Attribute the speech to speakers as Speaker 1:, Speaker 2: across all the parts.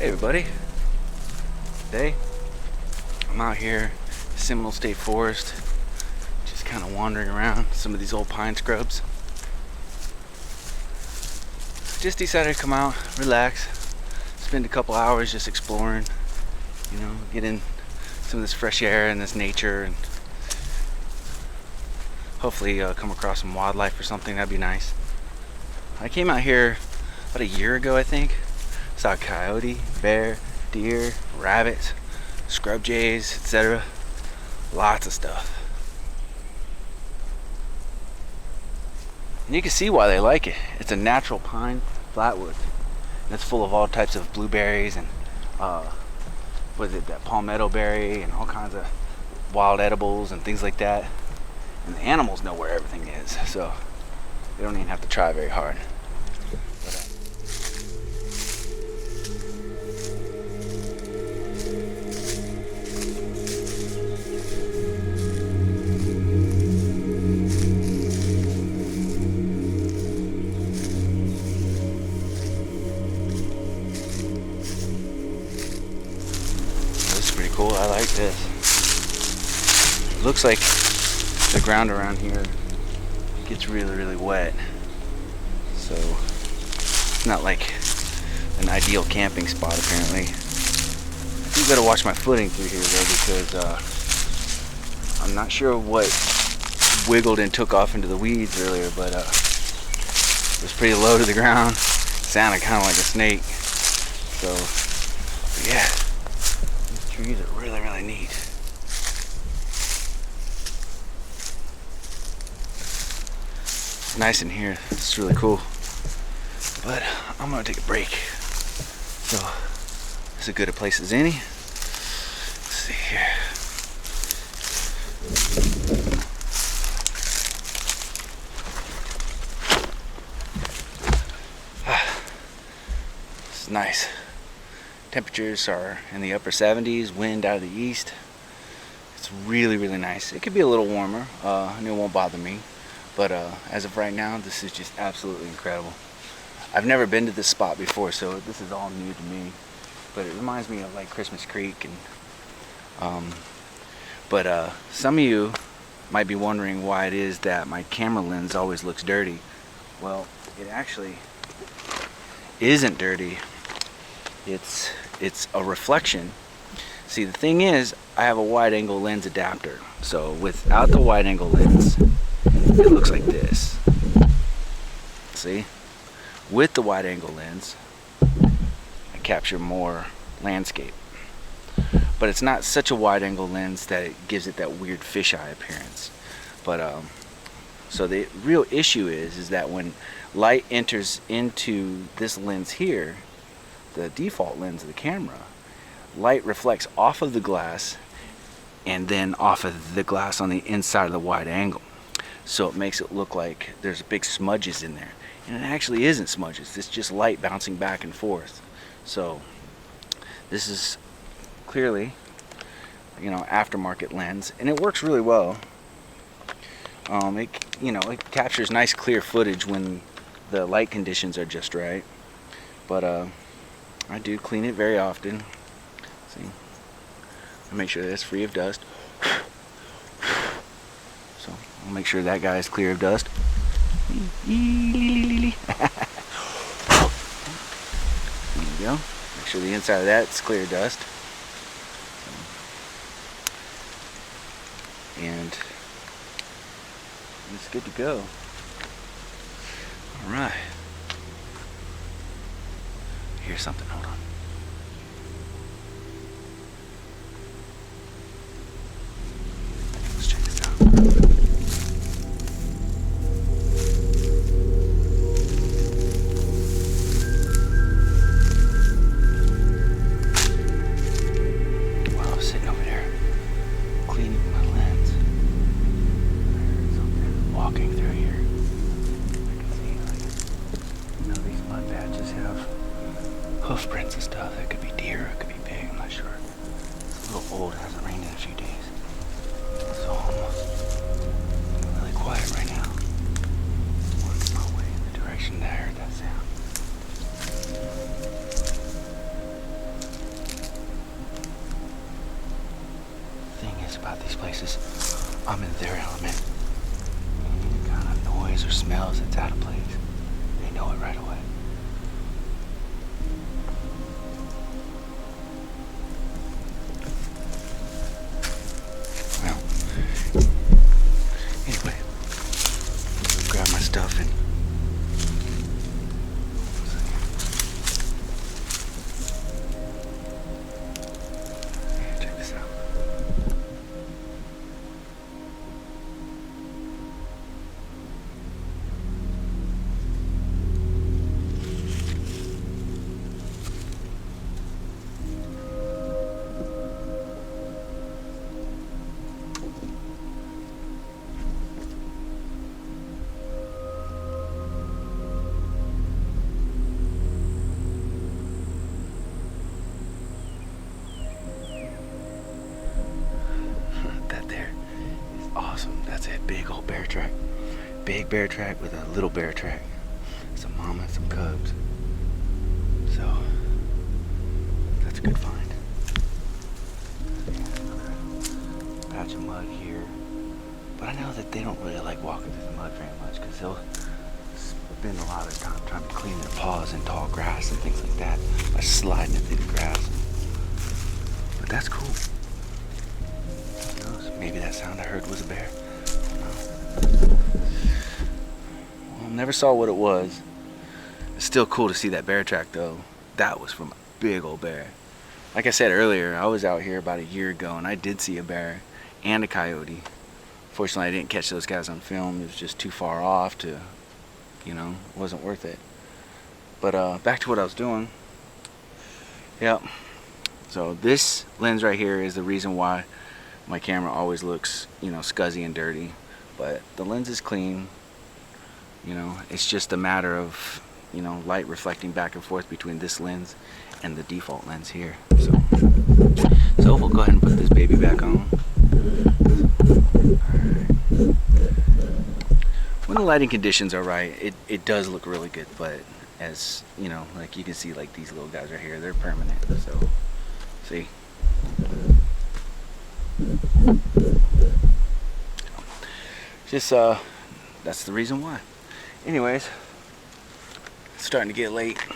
Speaker 1: Hey everybody, today I'm out here Seminole State Forest, just kind of wandering around some of these old pine scrubs. Just decided to come out, relax, spend a couple hours just exploring, get in some of this fresh air and this nature, and hopefully come across some wildlife or something. That'd be nice. I came out here about a year ago, I think. Saw a coyote, bear, deer, rabbits, scrub jays, etc. Lots of stuff. And you can see why they like it. It's a natural pine flatwood. And it's full of all types of blueberries and that palmetto berry and all kinds of wild edibles and things like that. And the animals know where everything is, so they don't even have to try very hard. Cool, I like this. It looks like the ground around here gets really wet, so it's not like an ideal camping spot apparently. I do gotta watch my footing through here though, because I'm not sure what wiggled and took off into the weeds earlier, but it was pretty low to the ground. Sounded kind of like a snake. So yeah, trees are really neat. It's nice in here. It's really cool. But I'm gonna take a break. So it's as good a place as any. Let's see here. It's nice. Temperatures are in the upper 70s, wind out of the east. It's really nice. It could be a little warmer, and it won't bother me. But as of right now, this is just absolutely incredible. I've never been to this spot before, so this is all new to me. But it reminds me of like Christmas Creek, and some of you might be wondering why it is that my camera lens always looks dirty. Well, it actually isn't dirty. It's a reflection. See, the thing is, I have a wide angle lens adapter. So without the wide angle lens, it looks like this. See? With the wide angle lens, I capture more landscape. But it's not such a wide angle lens that it gives it that weird fisheye appearance. But so the real issue is that when light enters into this lens here, the default lens of the camera, light reflects off of the glass and then off of the glass on the inside of the wide angle. So it makes it look like there's big smudges in there. And it actually isn't smudges, it's just light bouncing back and forth. So this is clearly, aftermarket lens, and it works really well. It captures nice clear footage when the light conditions are just right. But I do clean it very often. See, I make sure that it's free of dust. So I'll make sure that guy is clear of dust. There you go. Make sure the inside of that's clear of dust. And it's good to go. All right. Here's something, hold on. Let's check this out. While I was sitting over there cleaning my lens, I heard something walking through here. I can see these mud patches have hoof prints and stuff. It could be deer, it could be pig, I'm not sure. It's a little old, it hasn't rained in a few days. So I'm really quiet right now. Working my way in the direction that I heard that sound. I'm in their element. Any kind of noise or smells that's out of place, they know it right away. Well, anyway, grab my stuff and check this out. That there is awesome. That's a big old bear track. Big bear track with a little bear track. Some mama and some cubs. So that's a good find. Another patch of mud here. But I know that they don't really like walking through the mud very much because they'll spend a lot of time trying to clean their paws in tall grass and things like that by sliding it through the grass. But that's cool. Who knows? Maybe that sound I heard was a bear. Well, never saw what it was. It's still cool to see that bear track though. That was from a big old bear. Like I said earlier, I was out here about a year ago and I did see a bear and a coyote. Fortunately, I didn't catch those guys on film. It was just too far off to, it wasn't worth it. But back to what I was doing. Yep. So this lens right here is the reason why my camera always looks, scuzzy and dirty. But the lens is clean. It's just a matter of, light reflecting back and forth between this lens and the default lens here. So we'll go ahead and put this baby back on. When the lighting conditions are right, it does look really good, but as like you can see, like these little guys right here, they're permanent. So see, just that's the reason why. Anyways, it's starting to get late. I'm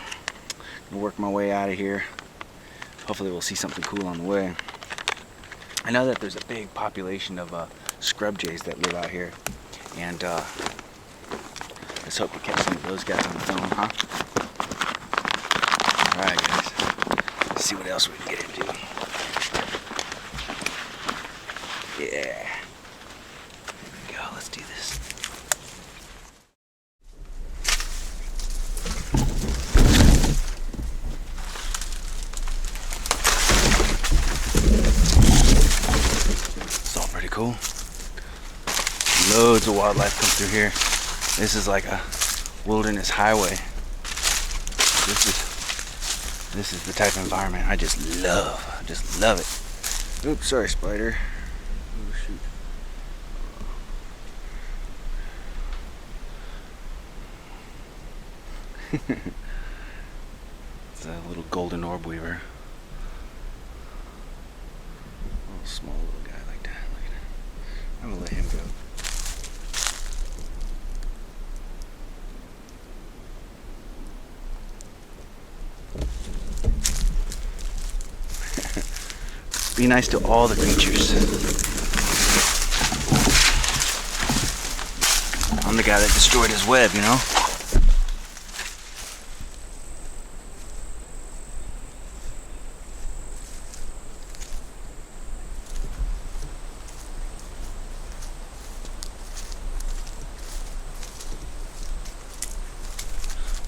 Speaker 1: gonna work my way out of here. Hopefully we'll see something cool on the way. I know that there's a big population of scrub jays that live out here, and let's hope we catch some of those guys on the phone, huh? Alright guys, let's see what else we can get into. Yeah, here we go, let's do this. It's all pretty cool. Loads of wildlife come through here. This is like a wilderness highway. This is the type of environment I just love. I just love it. Oops, sorry, spider. Oh shoot. It's a little golden orb weaver. A small little guy like that. Look at that. I'm gonna let him go. Be nice to all the creatures. I'm the guy that destroyed his web,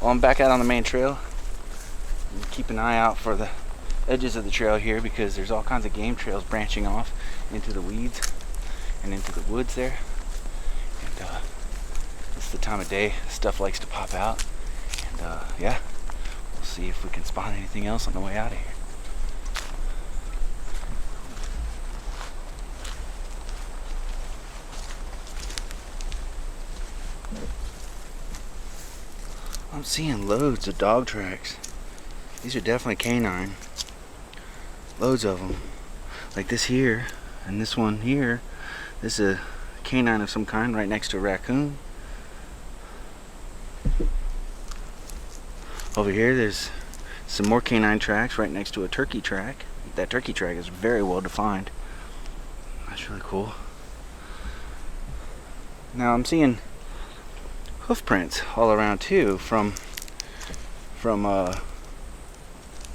Speaker 1: Well, I'm back out on the main trail. Keep an eye out for the edges of the trail here because there's all kinds of game trails branching off into the weeds and into the woods there. And it's the time of day stuff likes to pop out. And yeah, we'll see if we can spot anything else on the way out of here. I'm seeing loads of dog tracks. These are definitely canine. Loads of them. Like this here and this one here. This is a canine of some kind right next to a raccoon. Over here there's some more canine tracks right next to a turkey track. That turkey track is very well defined. That's really cool. Now I'm seeing hoof prints all around too from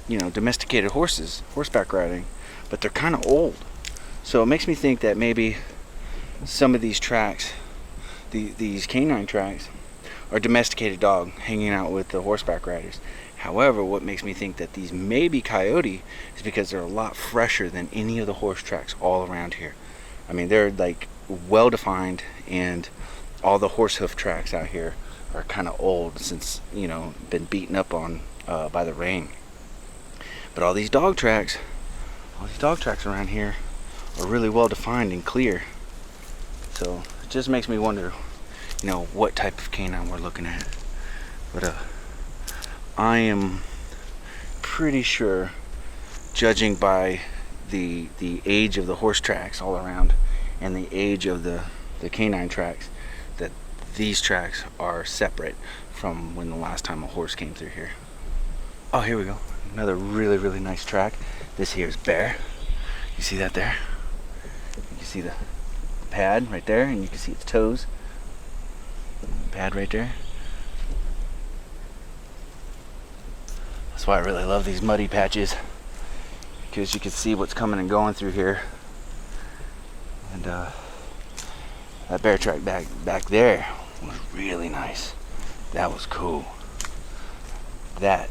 Speaker 1: you know, domesticated horses, horseback riding, but they're kind of old. So it makes me think that maybe some of these tracks, these canine tracks, are domesticated dog hanging out with the horseback riders. However, what makes me think that these may be coyote is because they're a lot fresher than any of the horse tracks all around here. I mean, they're like well defined, and all the horse hoof tracks out here are kind of old since, you know, been beaten up on by the rain. But all these dog tracks around here are really well defined and clear. So it just makes me wonder, you know, what type of canine we're looking at. But I am pretty sure, judging by the age of the horse tracks all around and the age of the canine tracks, that these tracks are separate from when the last time a horse came through here. Oh, here we go. Another really, really nice track. This here is bear. You see that there? You can see the pad right there, and you can see its toes. Pad right there. That's why I really love these muddy patches, because you can see what's coming and going through here. And that bear track back there was really nice. That was cool. That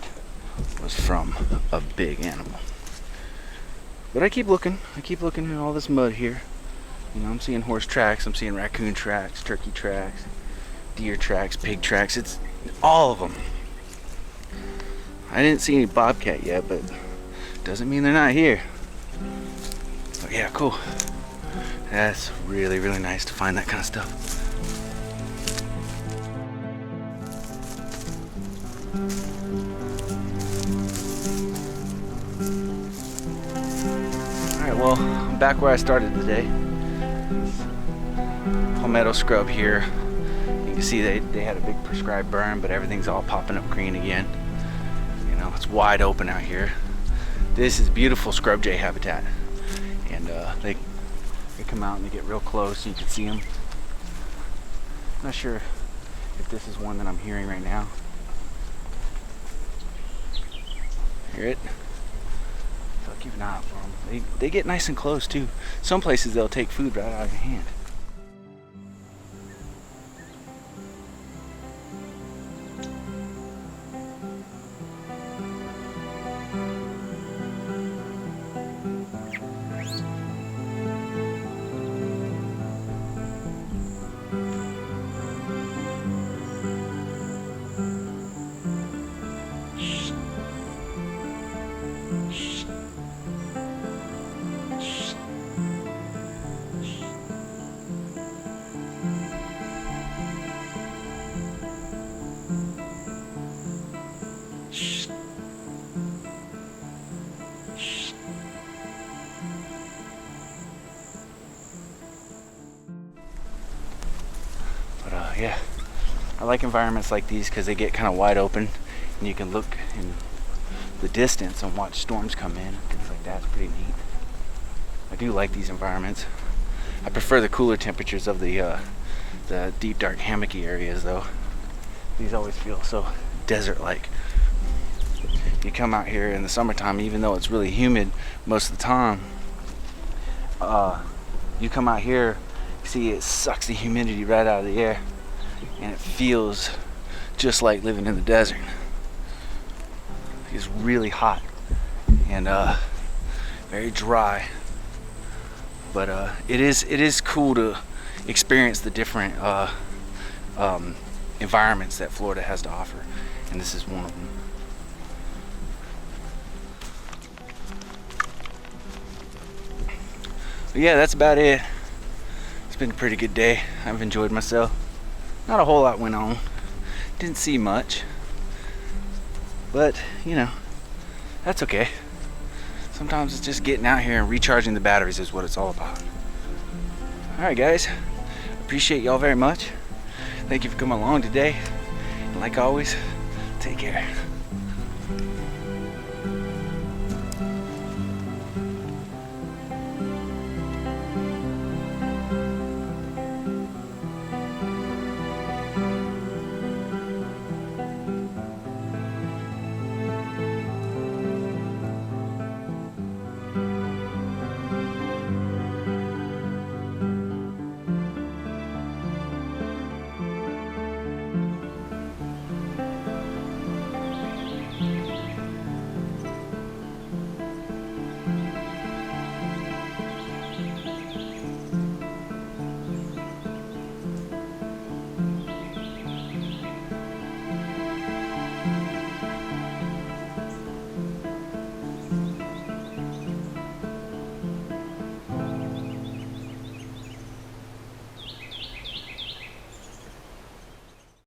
Speaker 1: was from a big animal. But I keep looking at all this mud here. You know, I'm seeing horse tracks, I'm seeing raccoon tracks, turkey tracks, deer tracks, pig tracks. It's all of them. I didn't see any bobcat yet, but doesn't mean they're not here. But yeah, cool. That's really, really nice to find that kind of stuff. Alright, well, I'm back where I started today. Palmetto scrub here. You can see they had a big prescribed burn, but everything's all popping up green again. You know, it's wide open out here. This is beautiful scrub jay habitat. And they come out and they get real close so you can see them. I'm not sure if this is one that I'm hearing right now. Hear it? So keep an eye out for them. They get nice and close too. Some places they'll take food right out of your hand. Yeah, I like environments like these because they get kind of wide open and you can look in the distance and watch storms come in and things like that. It's pretty neat. I do like these environments. I prefer the cooler temperatures of the deep dark hammocky areas though. These always feel so desert-like. You come out here in the summertime, even though it's really humid most of the time, you come out here, see it sucks the humidity right out of the air. And it feels just like living in the desert. It's really hot and very dry, but it is cool to experience the different environments that Florida has to offer, and this is one of them. But yeah, that's about it. It's been a pretty good day. I've enjoyed myself. Not a whole lot went on. Didn't see much. But, you know, that's okay. Sometimes it's just getting out here and recharging the batteries is what it's all about. Alright guys, appreciate y'all very much. Thank you for coming along today. And like always, take care.